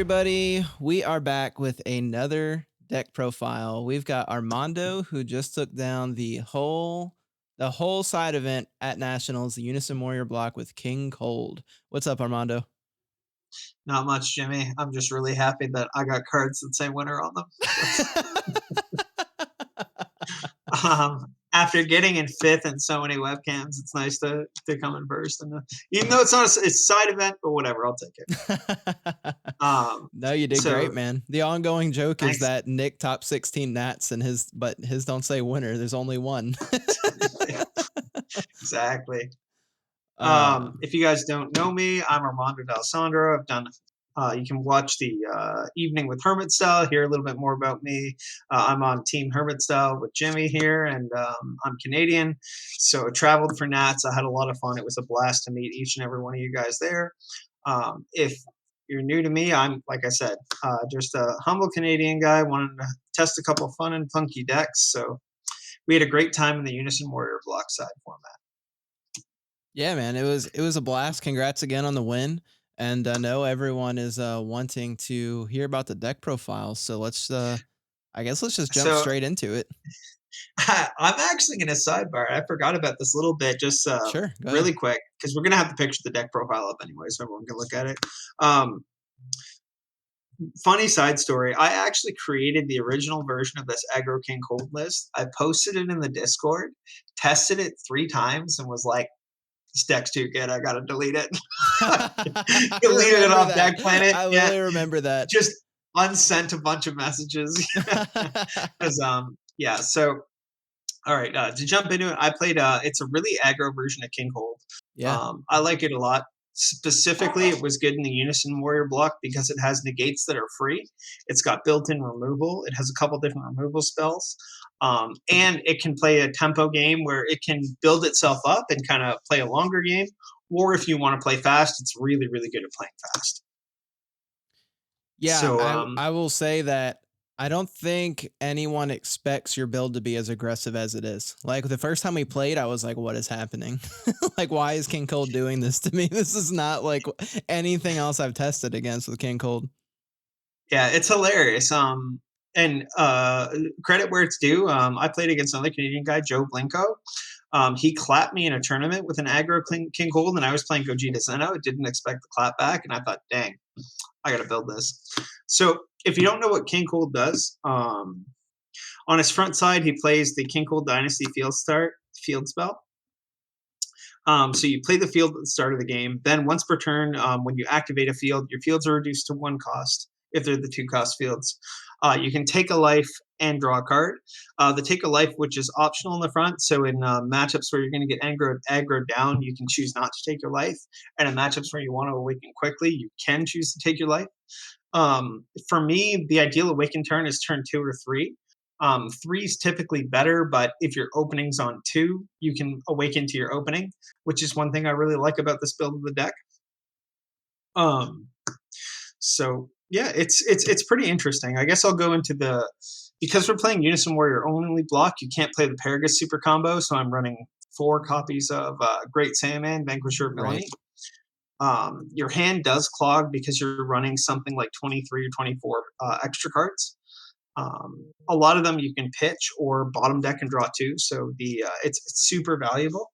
everybody. We are back with another deck profile. We've got Armando, who just took down the whole side event at Nationals, the Unison Warrior block with King Cold. What's up, Armando? Not much, Jimmy. I'm just really happy that I got cards that say winner on them. After getting in fifth in so many webcams, it's nice to come in first. And even though it's not it's a side event, but whatever, I'll take it. Um, No, you did great, so man. The ongoing joke is thanks. that Nick top 16 Nats and his don't say winner. There's only one. Exactly. uh, If you guys don't know me, I'm Armando D'Alessandro. I've done. You can watch the evening with Hermit Style, hear a little bit more about me. I'm on Team Hermit Style with Jimmy here, and I'm Canadian. So I traveled for Nats. I had a lot of fun. It was a blast to meet each and every one of you guys there. If you're new to me, I'm, like I said, just a humble Canadian guy wanting to test a couple fun and funky decks. So we had a great time in the Unison Warrior block side format. yeah, man, it was a blast. Congrats again on the win. And I know everyone is wanting to hear about the deck profiles. So I guess let's just jump So straight into it. I'm actually going to sidebar. I forgot about this little bit, just Sure, go ahead. really quick, because we're going to have the picture of the deck profile up anyway, so everyone can look at it. Um, Funny side story. I actually created the original version of this aggro king cold list. I posted it in the Discord, tested it 3 times, and was like, "This deck's too good. I gotta delete it." I Deleted it remember off that. Deck Planet. I Yeah, literally remember that. just unsent a bunch of messages. Because yeah. So all right, to jump into it, I played. It's a really aggro version of King Hold. Yeah. I like it a lot. Specifically, it was good in the Unison Warrior block because it has negates that are free. It's got built-in removal. It has a couple different removal spells, and it can play a tempo game where it can build itself up and kind of play a longer game. Or if you want to play fast, it's really, really good at playing fast. Yeah, So I will say that I don't think anyone expects your build to be as aggressive as it is. Like the first time we played, I was like, what is happening? Like, why is King Cold doing this to me? This is not like anything else I've tested against with King Cold. yeah, it's hilarious. And credit where it's due. I played against another Canadian guy, Joe Blinko. He clapped me in a tournament with an aggro King Gold, and I was playing Gogeta Zeno. Didn't expect the clap back, and I thought, dang, I got to build this. So if you don't know what King Gold does, on his front side, he plays the King Gold Dynasty field spell. So you play the field at the start of the game. Then once per turn, when you activate a field, your fields are reduced to 1 cost if they're the 2 cost fields. You can take a life and draw a card. The take a life, which is optional in the front. So in matchups where you're going to get aggro down, you can choose not to take your life. And in matchups where you want to awaken quickly, you can choose to take your life. For me, the ideal awaken turn is turn 2 or 3. 3 is typically better, but if your opening's on 2, you can awaken to your opening, which is one thing I really like about this build of the deck. Um, so yeah, it's pretty interesting. I guess I'll go into because we're playing Unison Warrior only block. You can't play the Paragus super combo, so I'm running 4 copies of Great Saiyaman, Vanquisher, Right. Villainy. Your hand does clog because you're running something like 23 or 24 extra cards. A lot of them you can pitch or bottom deck and draw too, so it's super valuable.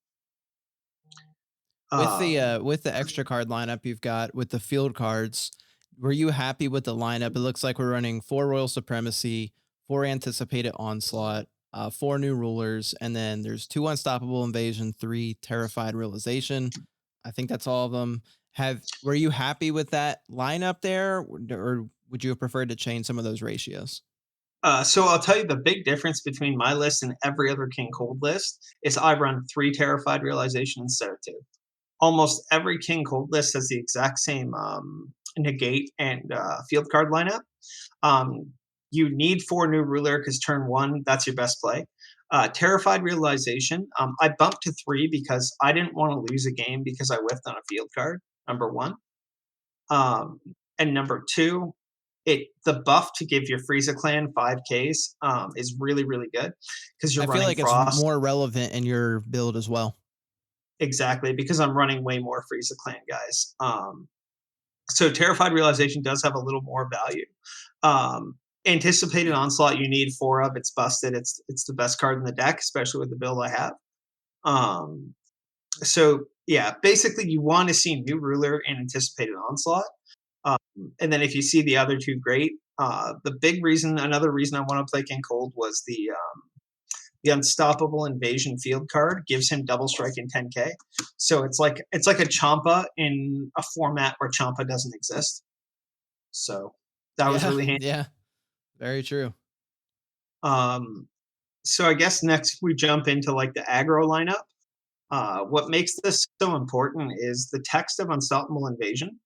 Um, With the extra card lineup you've got with the field cards, were you happy with the lineup? It looks like we're running 4 Royal Supremacy, 4 Anticipated Onslaught, 4 New Rulers, and then there's 2 Unstoppable Invasion, 3 Terrified Realization. I think that's all of them. Have Were you happy with that lineup there, or would you have preferred to change some of those ratios? so I'll tell you the big difference between my list and every other King Cold list is I run 3 Terrified Realization instead of 2. Almost every King Cold list has the exact same negate and field card lineup. Um, you need 4 New Ruler because turn 1, that's your best play. Terrified Realization, I bumped to 3 because I didn't want to lose a game because I whiffed on a field card, number 1. Um, and number 2, the buff to give your Frieza clan 5Ks is really, really good because you're I feel running like it's Frost. more relevant in your build as well. Exactly, because I'm running way more Frieza clan guys. So Terrified Realization does have a little more value. Anticipated Onslaught you need 4 of, it's busted, it's the best card in the deck, especially with the build I have. Um, so yeah, basically you want to see New Ruler and Anticipated Onslaught. Um, and then if you see the other 2, great. The big reason, another reason I want to play King Cold was the Unstoppable Invasion field card gives him double strike in 10k. So it's like a Champa in a format where Champa doesn't exist. So that was Yeah, really handy. yeah, very true. Um, so I guess next we jump into like the aggro lineup. What makes this so important is the text of Unstoppable Invasion,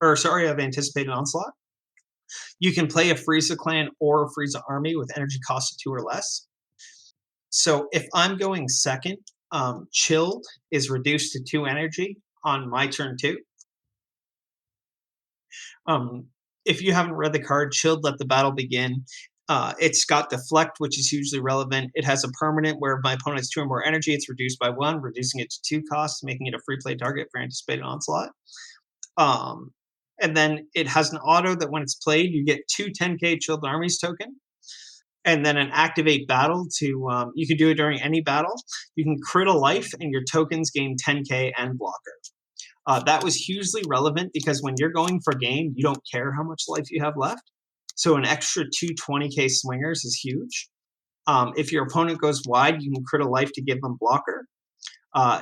or sorry, of Anticipated Onslaught. You can play a Frieza clan or a Frieza army with energy cost of 2 or less. So if I'm going second, Chilled is reduced to 2 energy on my turn 2. Um, if you haven't read the card, Chilled, Let the Battle Begin. It's got Deflect, which is hugely relevant. It has a permanent where my opponent has 2 or more energy. It's reduced by 1, reducing it to 2 costs, making it a free play target for Anticipated Onslaught. Um, and then it has an auto that when it's played, you get 2 10k Chilled Armies token. And then an activate battle to you can do it during any battle. You can crit a life, and your tokens gain 10k and blocker. That was hugely relevant because when you're going for game, you don't care how much life you have left. So an extra 220k swingers is huge. If your opponent goes wide, you can crit a life to give them blocker.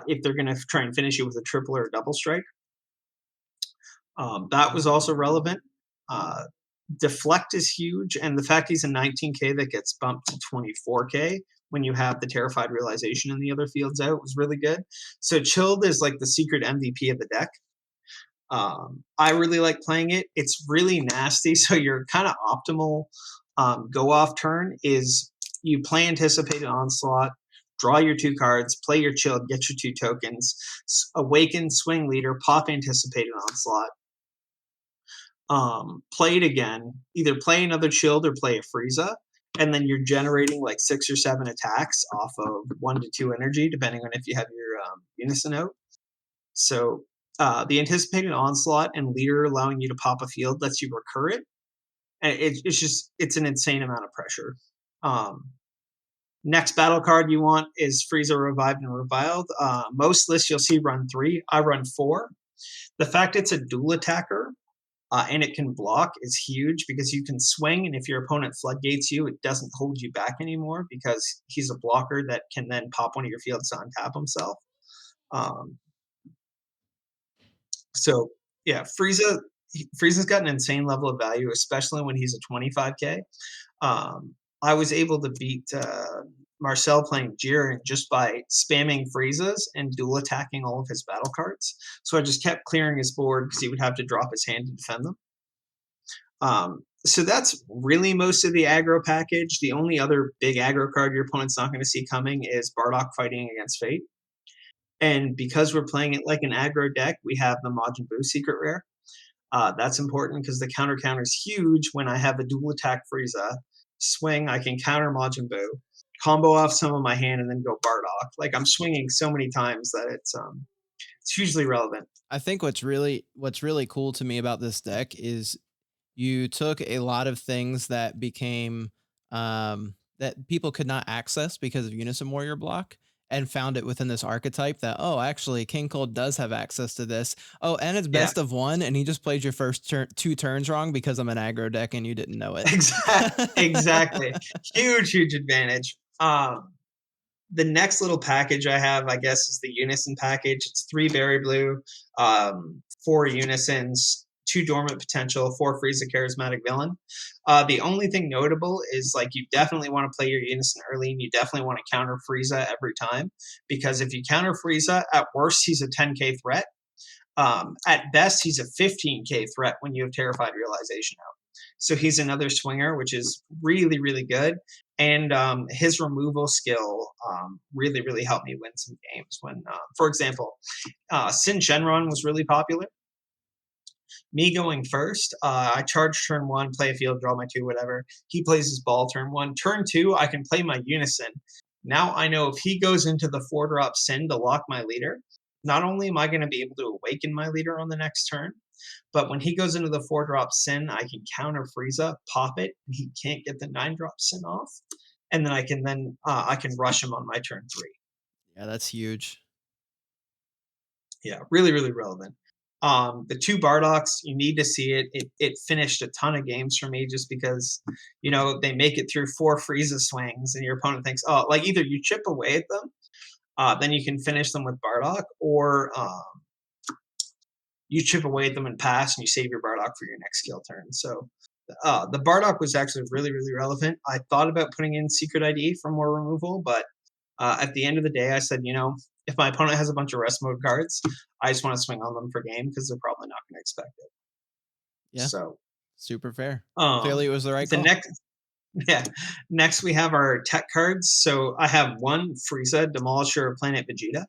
If they're going to try and finish you with a triple or a double strike, that was also relevant. Deflect is huge, and the fact he's a 19k that gets bumped to 24k when you have the Terrified Realization in the other fields out was really good. So Chilled is like the secret MVP of the deck. I really like playing it. It's really nasty, so your kind of optimal go off turn is you play Anticipated Onslaught, draw your 2 cards, play your Chilled, get your 2 tokens, awaken Swing Leader, pop Anticipated Onslaught, play it again, either play another Chilled or play a Frieza, and then you're generating like 6 or 7 attacks off of 1 to 2 energy, depending on if you have your Unison out. So the Anticipated Onslaught and Leader allowing you to pop a field lets you recur it. And it's an insane amount of pressure. Next battle card you want is Frieza Revived and Reviled. Most lists you'll see run 3. I run 4. The fact it's a dual attacker and it can block is huge because you can swing, and if your opponent floodgates you, it doesn't hold you back anymore because he's a blocker that can then pop one of your fields to untap himself. So yeah, Frieza's got an insane level of value, especially when he's a 25k. I was able to beat Marcel playing Jiren just by spamming Friezas and dual attacking all of his battle cards. So I just kept clearing his board because he would have to drop his hand to defend them. So that's really most of the aggro package. The only other big aggro card your opponent's not going to see coming is Bardock fighting against Fate. And because we're playing it like an aggro deck, we have the Majin Buu secret rare. That's important because the counter is huge when I have a dual attack Frieza. Swing, I can counter Majin Buu, combo off some of my hand, and then go Bardock. Like I'm swinging so many times that it's hugely relevant. I think what's really cool to me about this deck is you took a lot of things that became that people could not access because of Unison Warrior block and found it within this archetype that, oh, actually King Cold does have access to this. Oh, and it's Yeah, best of 1 and he just played your first 2 turns wrong because I'm an aggro deck and you didn't know it. exactly. Huge advantage. The next little package I have, I guess, is the Unison package. It's 3 Berry Blue, 4 Unisons, 2 Dormant Potential, 4 Frieza Charismatic Villain. The only thing notable is like you definitely want to play your Unison early, and you definitely want to counter Frieza every time, because if you counter Frieza, at worst he's a 10k threat. At best, he's a 15k threat when you have Terrified Realization out. So he's another swinger, which is really good. And his removal skill really helped me win some games. When, for example, Sin Shenron was really popular. Me going first, I charge turn 1, play a field, draw my 2, whatever. He plays his ball turn 1. Turn 2, I can play my Unison. Now I know if he goes into the 4-drop Sin to lock my leader, not only am I going to be able to awaken my leader on the next turn, But when he goes into the 4-drop Sin, I can counter Frieza, pop it, and he can't get the 9-drop Sin off. And then I can rush him on my turn 3. Yeah, that's huge. Yeah, really, really relevant. The 2 Bardoks, you need to see it. It finished a ton of games for me just because, they make it through 4 Frieza swings, and your opponent thinks, oh, like either you chip away at them, then you can finish them with Bardock, or you chip away at them and pass, and you save your Bardock for your next skill turn. So the Bardock was actually really, really relevant. I thought about putting in Secret ID for more removal, but at the end of the day, I said, if my opponent has a bunch of rest mode cards, I just want to swing on them for game because they're probably not going to expect it. Yeah, So super fair. Clearly, um, it was the right the call. next, yeah, next we have our tech cards. So I have one Frieza, Demolisher of Planet Vegeta.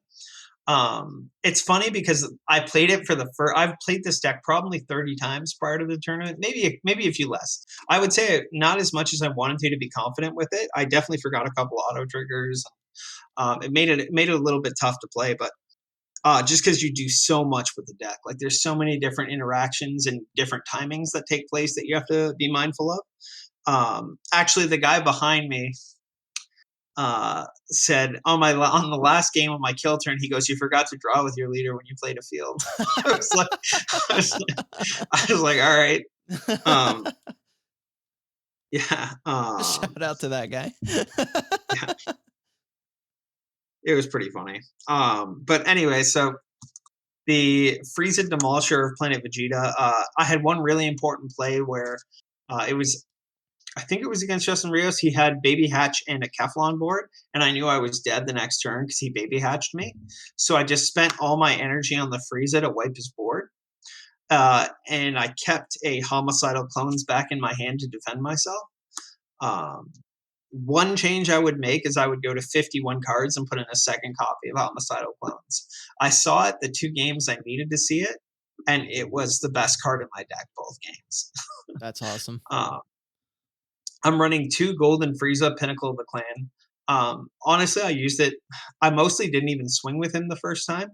It's funny because I played it for I've played this deck probably 30 times prior to the tournament, maybe a few less. I would say not as much as I wanted to be confident with it. I definitely forgot a couple auto triggers. It made it a little bit tough to play, but just because you do so much with the deck, like there's so many different interactions and different timings that take place that you have to be mindful of. Actually, the guy behind me said on the last game of my kill turn, he goes, "You forgot to draw with your leader when you played a field." I was like, I was like, I was like, all right, um, yeah, Shout out to that guy. yeah, it was pretty funny. But anyway, so the Frieza Demolisher of Planet Vegeta, I had one really important play where it was I think it was against Justin Rios. He had Baby Hatch and a Keflon board, and I knew I was dead the next turn because he Baby Hatched me. So I just spent all my energy on the Frieza to wipe his board. And I kept a Homicidal Clones back in my hand to defend myself. Um, one change I would make is I would go to 51 cards and put in a second copy of Homicidal Clones. I saw it the 2 games I needed to see it, and it was the best card in my deck both games. That's awesome. I'm running 2 Golden Frieza, Pinnacle of the Clan. Honestly, I used it. I mostly didn't even swing with him the first time.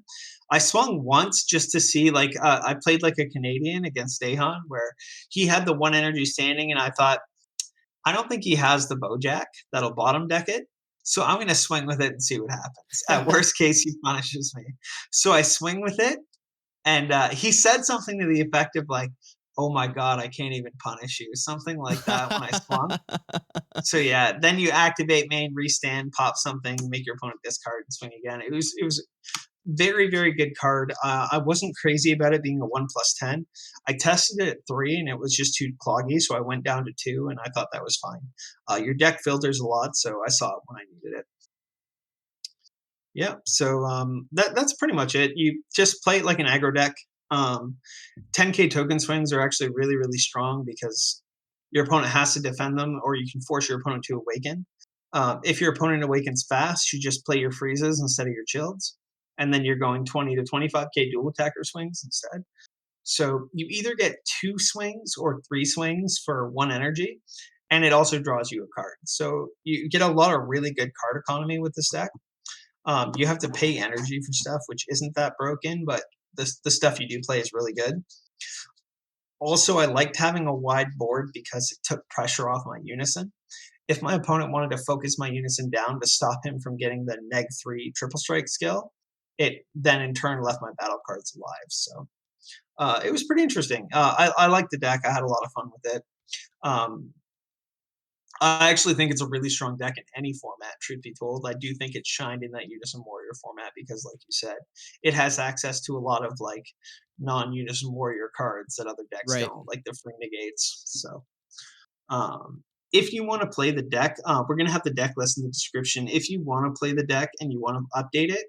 I swung once just to see, I played like a Canadian against Dahan, where he had the 1 energy standing, and I thought, I don't think he has the Bojack that'll bottom deck it. So I'm going to swing with it and see what happens. At worst case, he punishes me. So I swing with it, and he said something to the effect of like, "Oh my god, I can't even punish you," something like that when I swung. So yeah, then you activate main, restand, pop something, make your opponent discard, and swing again. It was very, very good card. I wasn't crazy about it being a 1+10. I tested it at 3 and it was just too cloggy, so I went down to 2 and I thought that was fine. Your deck filters a lot, so I saw it when I needed it. Yeah, so that's pretty much it. You just play it like an aggro deck. 10k token swings are actually really, really strong because your opponent has to defend them, or you can force your opponent to awaken. If your opponent awakens fast, you just play your freezes instead of your chills, and then you're going 20 to 25k dual attacker swings instead. So you either get 2 swings or 3 swings for 1 energy, and it also draws you a card. So you get a lot of really good card economy with this deck. You have to pay energy for stuff, which isn't that broken, but the stuff you do play is really good. Also, I liked having a wide board because it took pressure off my Unison. If my opponent wanted to focus my Unison down to stop him from getting the -3 triple strike skill, it then in turn left my battle cards alive. So it was pretty interesting. I liked the deck. I had a lot of fun with it. Um, I actually think it's a really strong deck in any format, truth be told. I do think it shined in that Unison Warrior format because, like you said, it has access to a lot of like non-Unison Warrior cards that other decks Right. don't, like the free negates. So if you want to play the deck, we're going to have the deck list in the description. If you want to play the deck and you want to update it,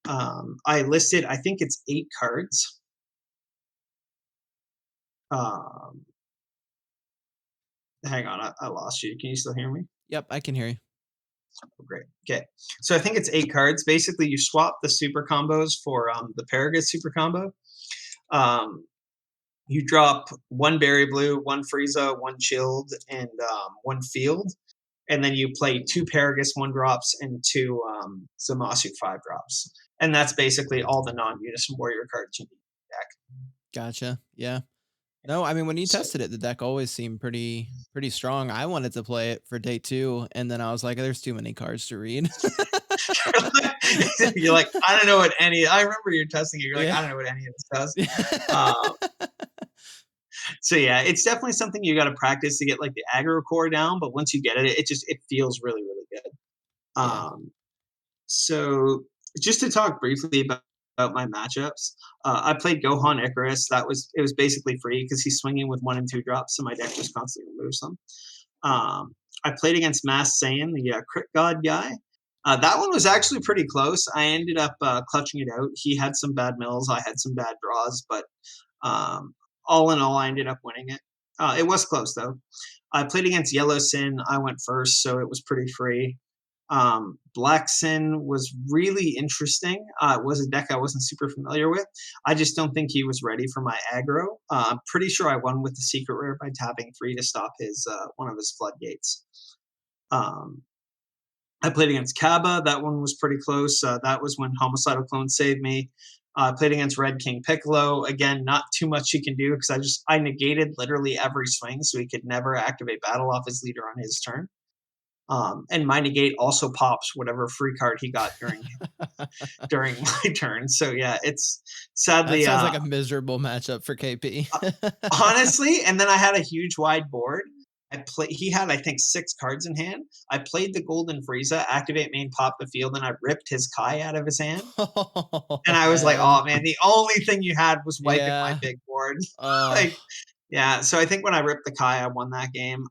I listed, I think it's 8 cards. Um, hang on, I lost you. Can you still hear me? Yep, I can hear you. Oh, great. Okay. So I think it's 8 cards. Basically, you swap the super combos for the Paragus super combo. Um, you drop 1 Berry Blue, 1 Frieza, 1 Chilled, and 1 Field. And then you play 2 Paragus 1-drops and 2 Zamasu 5-drops. And that's basically all the non-Unison Warrior cards you need in the deck. Gotcha. Yeah. No, I mean, when you So tested it, the deck always seemed pretty strong. I wanted to play it for day 2, and then I was like, "There's too many cards to read." you're like, I don't know what any. I remember you're testing it. You're like, Yeah. I don't know what any of this does. Um, so yeah, it's definitely something you got to practice to get like the aggro core down. But once you get it, it feels really really good. Yeah. Um, so just to talk briefly about my matchups, I played Gohan Icarus. It was basically free because he's swinging with 1 and 2 drops, so my deck just constantly removes them. I played against Mass Saiyan, the crit god guy. That one was actually pretty close. I ended up clutching it out. He had some bad mills, I had some bad draws, but um, all in all, I ended up winning it. It was close though. I played against Yellow Sin. I went first, so it was pretty free. Black Sin was really interesting. It was a deck I wasn't super familiar with. I just don't think he was ready for my aggro. I'm pretty sure I won with the secret rare by tapping 3 to stop his one of his floodgates. Um, I played against Kaba. That one was pretty close. That was when Homicidal Clone saved me. I played against Red King Piccolo. Again, not too much he can do because I negated literally every swing, so he could never activate battle off his leader on his turn. And my negate also pops whatever free card he got during my turn. So yeah, it's That sadly sounds like a miserable matchup for KP. uh, honestly. And then I had a huge wide board. He had I think 6 cards in hand. I played the Golden Frieza, activate main, pop the field, and I ripped his Kai out of his hand. And Oh, I was like, man. oh man, the only thing you had was wiping my Yeah. big board. Like, Oh, yeah. So I think when I ripped the Kai, I won that game.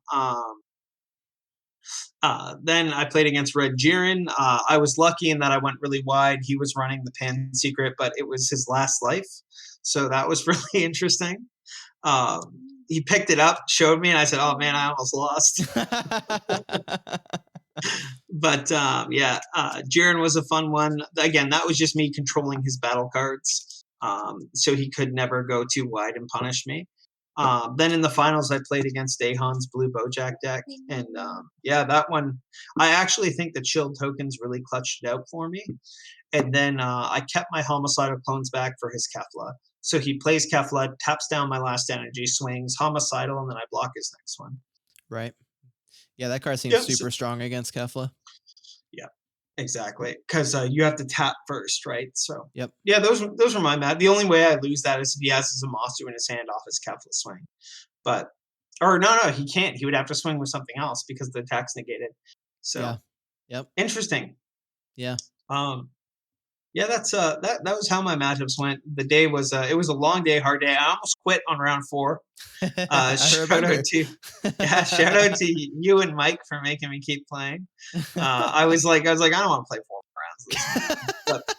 Then I played against Red Jiren. I was lucky in that I went really wide. He was running the Pan Secret, but it was his last life. So that was really interesting. He picked it up, showed me, and I said, oh man, I almost lost. But yeah, Jiren was a fun one. Again, that was just me controlling his battle cards. So he could never go too wide and punish me. Then in the finals, I played against Dahan's Blue Bojack deck, and yeah, that one, I actually think the chilled tokens really clutched it out for me. And then I kept my homicidal clones back for his Kefla. So he plays Kefla, taps down my last energy, swings homicidal, and then I block his next one. right. Yeah, that card seems Yep. So, super strong against Kefla. yeah, exactly. Because you have to tap first, right? So Yep. yeah, those were my mad. The only way I lose that is if he has his Zamasu in his hand off his Kefla swing. But or no, he can't. He would have to swing with something else because the attack's negated. Yeah. So Yep. interesting. Yeah. Um, yeah, that was how my matchups went. The day was it was a long day, hard day. I almost quit on round 4. I Shout out remember. to yeah, shout out to you and Mike for making me keep playing. I was like, I don't want to play 4 rounds of this anymore. But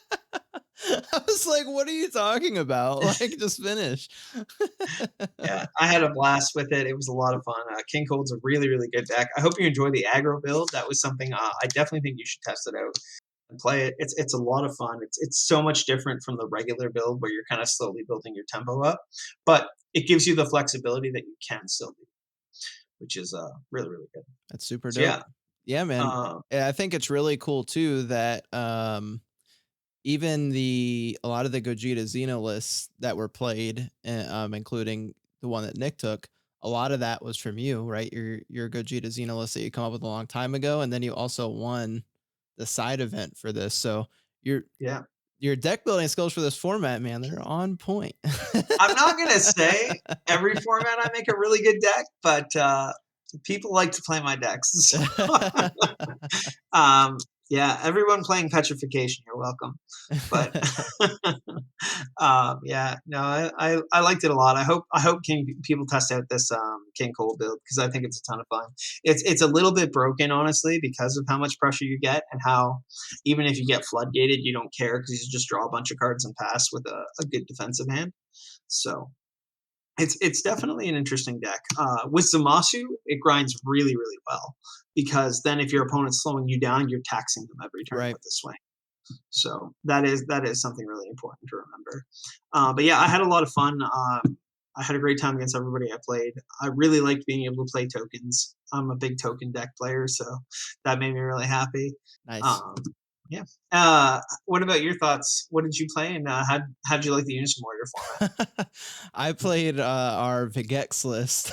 I was like, "What are you talking about? Like, just finish." yeah, I had a blast with it. It was a lot of fun. King Cold's a really, really good deck. I hope you enjoy the aggro build. That was something I definitely think you should test it out and play it. It's a lot of fun. It's so much different from the regular build where you're kind of slowly building your tempo up, but it gives you the flexibility that you can still do, which is really, really good. That's super So dope. yeah, Yeah, man. um, I think it's really cool too that even a lot of the Gogeta Xeno lists that were played, including the one that Nick took, a lot of that was from you, right? Your Gogeta Xeno list that you come up with a long time ago, and then you also won the side event for this. So your yeah. your deck building skills for this format, man, they're on point. I'm not gonna say every format I make a really good deck, but people like to play my decks. Um, yeah, everyone playing Petrification, you're welcome. But yeah, no, I liked it a lot. I hope people test out this King Cole build because I think it's a ton of fun. It's a little bit broken, honestly, because of how much pressure you get and how even if you get floodgated, you don't care because you just draw a bunch of cards and pass with a good defensive hand. So it's definitely an interesting deck. With Zamasu, it grinds really, really well because then if your opponent's slowing you down, you're taxing them every turn Right. with the swing. So that is something really important to remember. But yeah, I had a lot of fun. I had a great time against everybody I played. I really liked being able to play tokens. I'm a big token deck player, so that made me really happy. Nice. Um, Yeah. What about your thoughts? What did you play, and how'd you like the Unison Warrior format? I played our Vigex list.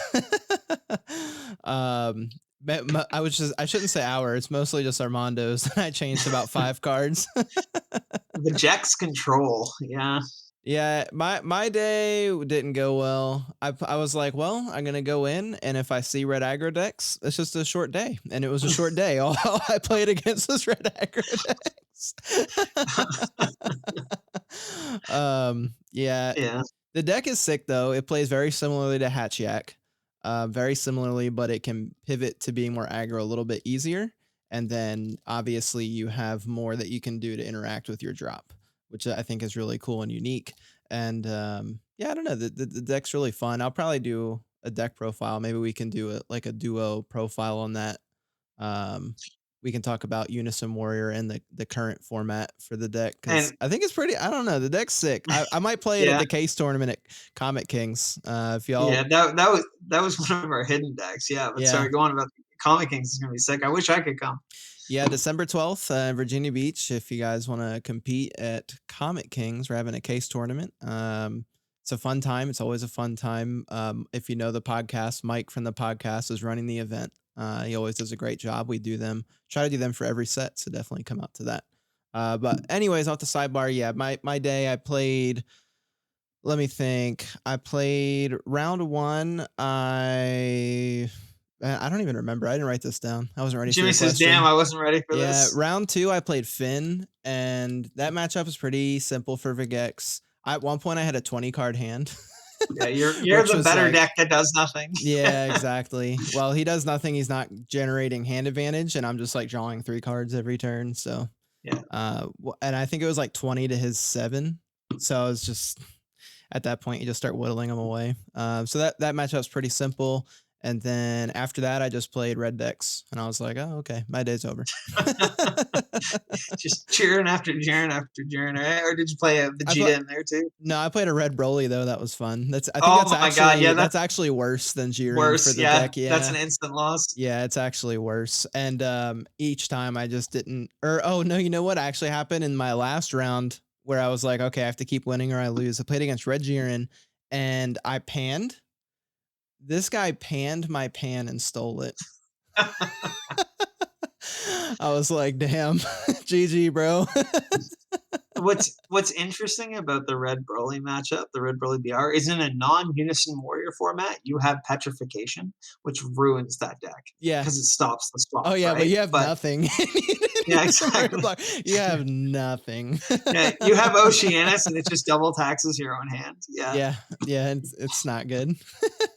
um, I shouldn't say our. It's mostly just Armando's. I changed about 5 cards. The Jex control, yeah. Yeah, my day didn't go well. I was like, well, I'm gonna go in, and if I see red aggro decks, it's just a short day, and it was a short day. All I played against was red aggro decks. Yeah, Yeah. the deck is sick though. It plays very similarly to Hatchiyak, very similarly, but it can pivot to being more aggro a little bit easier. And then obviously you have more that you can do to interact with your drop, which I think is really cool and unique. And yeah, I don't know. The deck's really fun. I'll probably do a deck profile. Maybe we can do like a duo profile on that. Um, we can talk about Unison Warrior and the current format for the deck because And I think it's pretty. I don't know. The deck's sick. I might play it at yeah, the case tournament at Comet Kings. If yeah, y'all, that was one of our hidden decks, yeah, but yeah, sorry, go on about the Comic Kings is gonna be sick. I wish I could come. yeah, December 12th, Virginia Beach. If you guys want to compete at Comet Kings, we're having a case tournament. It's a fun time. It's always a fun time. If you know the podcast, Mike from the podcast is running the event. He always does a great job. We do them, try to do them for every set. So definitely come out to that. But anyways, off the sidebar, yeah, my day I played. Let me think. I played round one. I don't even remember. I didn't write this down. I wasn't ready for Jimmy your says, "Damn, question. I wasn't ready for Yeah, this." round two, I played Finn, and that matchup was pretty simple for Vigex. At one point, I had a 20 card hand, Yeah, you're which the was better like, deck that does nothing. yeah, exactly. Well, he does nothing. He's not generating hand advantage, and I'm just like drawing 3 cards every turn. So, Yeah. and I think it was like 20 to his 7. So I was just at that point, you just start whittling them away. So that matchup's pretty simple. And then after that, I just played red decks, and I was like, oh, okay, my day's over. Just cheering after cheering, right? Or did you play a I put Vegeta in there too? No, I played a red Broly though. That was fun. I think Oh my god, yeah, that's that's actually worse than Jiren for worse. the Yeah, deck. that's Yeah. an instant loss. Yeah, it's actually worse. And each time I just didn't or oh no, you know what actually happened in my last round where I was like, okay, I have to keep winning or I lose. I played against Red Jiren and I panned. This guy panned my pan and stole it. I was like, damn, GG, bro. What's interesting about the Red Broly matchup, the Red Broly BR, is in a non-Unison Warrior format, you have Petrification, which ruins that deck Yeah. because it stops the Oh swap, yeah, but right? you have But nothing. yeah, Murder exactly. block. You have nothing. Yeah, you have Oceanus, and it just double taxes your own hand. Yeah, Yeah, yeah, it's not good.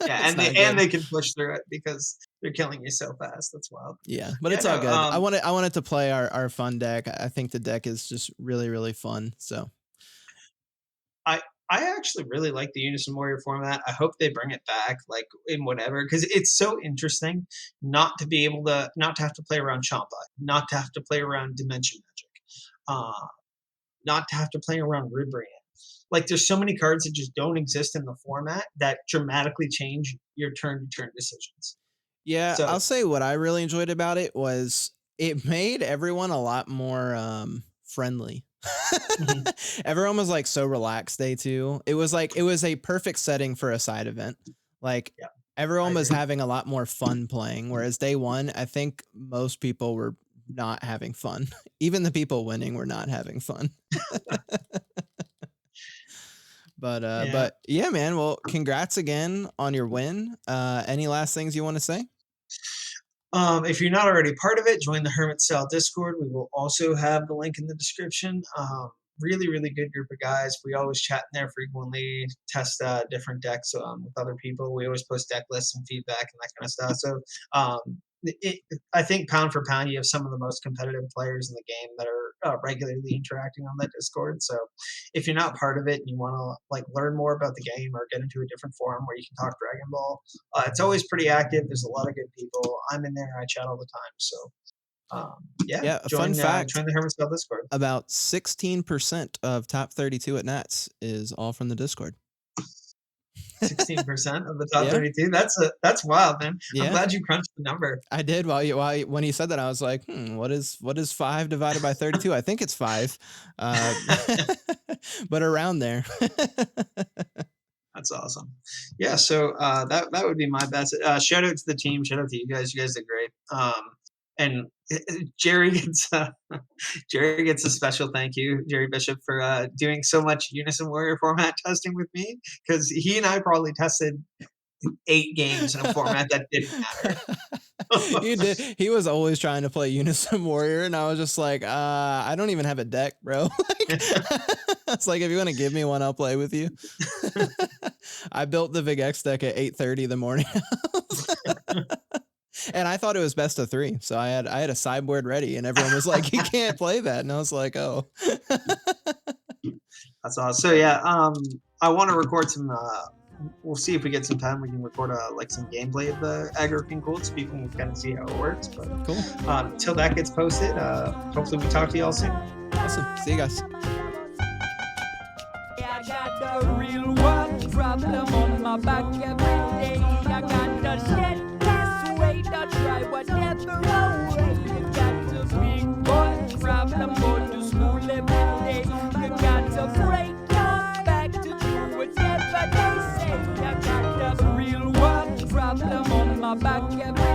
yeah, It's and they not and good. they can push through it because they're killing you so fast. That's wild. Yeah, but Yeah, it's all no, good. I wanted to play our fun deck. I think the deck is just really really fun. So I I actually really like the Unison Warrior format. I hope they bring it back, like in whatever, because it's so interesting not to have to play around Champa, not to have to play around Dimension Magic, uh, not to have to play around Ribrian. Like there's so many cards that just don't exist in the format that dramatically change your turn to turn decisions. yeah, I'll So say what I really enjoyed about it was it made everyone a lot more friendly. mhm, Everyone was like so relaxed day two. It was a perfect setting for a side event. Like yeah, I everyone was agree. having a lot more fun playing, whereas day one, I think most people were not having fun. Even the people winning were not having fun. Yeah. But yeah, man. Well, congrats again on your win. Any last things you want to say? If you're not already part of it, join the Hermit Style Discord. We will also have the link in the description. Really, really good group of guys. We always chat in there frequently, test different decks with other people. We always post deck lists and feedback and that kind of stuff. So I think pound for pound, you have some of the most competitive players in the game that are regularly interacting on that Discord. So if you're not part of it and you want to like learn more about the game or get into a different forum where you can talk Dragon Ball, it's always pretty active. There's a lot of good people. I'm in there. I chat all the time. So yeah, Yeah, a fun fact join the Hermit Style Discord. about 16% of top 32 at Nats is all from the Discord. 16% of the top Yeah. 32. That's wild, man. I'm Yeah. glad you crunched the number. I did when he said that, I was like, what is 5 divided by 32? I think it's 5. Uh, but around there. That's awesome. Yeah, so that would be my best. Shout out to the team. Shout out to you guys. You guys did great. And Jerry gets Jerry gets a special thank you, Jerry Bishop, for doing so much Unison Warrior format testing with me, because he and I probably tested 8 games in a format that didn't matter. He did. He was always trying to play Unison Warrior, and I was just like, I don't even have a deck, bro. Like, it's like, if you want to give me one, I'll play with you. I built the Big X deck at 8:30 the morning, and I thought it was best of 3, so I had a sideboard ready, and everyone was like, "You can't play that," and I was like, "Oh." That's awesome. So yeah, I want to record some. We'll see if we get some time. We can record like some gameplay of the aggro king gold, so people can kind of see how it works. But Cool. Until that gets posted, hopefully we talk to you all soon. Awesome. See you guys. I got the real world problem on my back every day. I got the shit this way to try whatever way. You got the big boy problem, go to school every day. You got to break your back to do whatever they say. I got the real world problem on my back every day.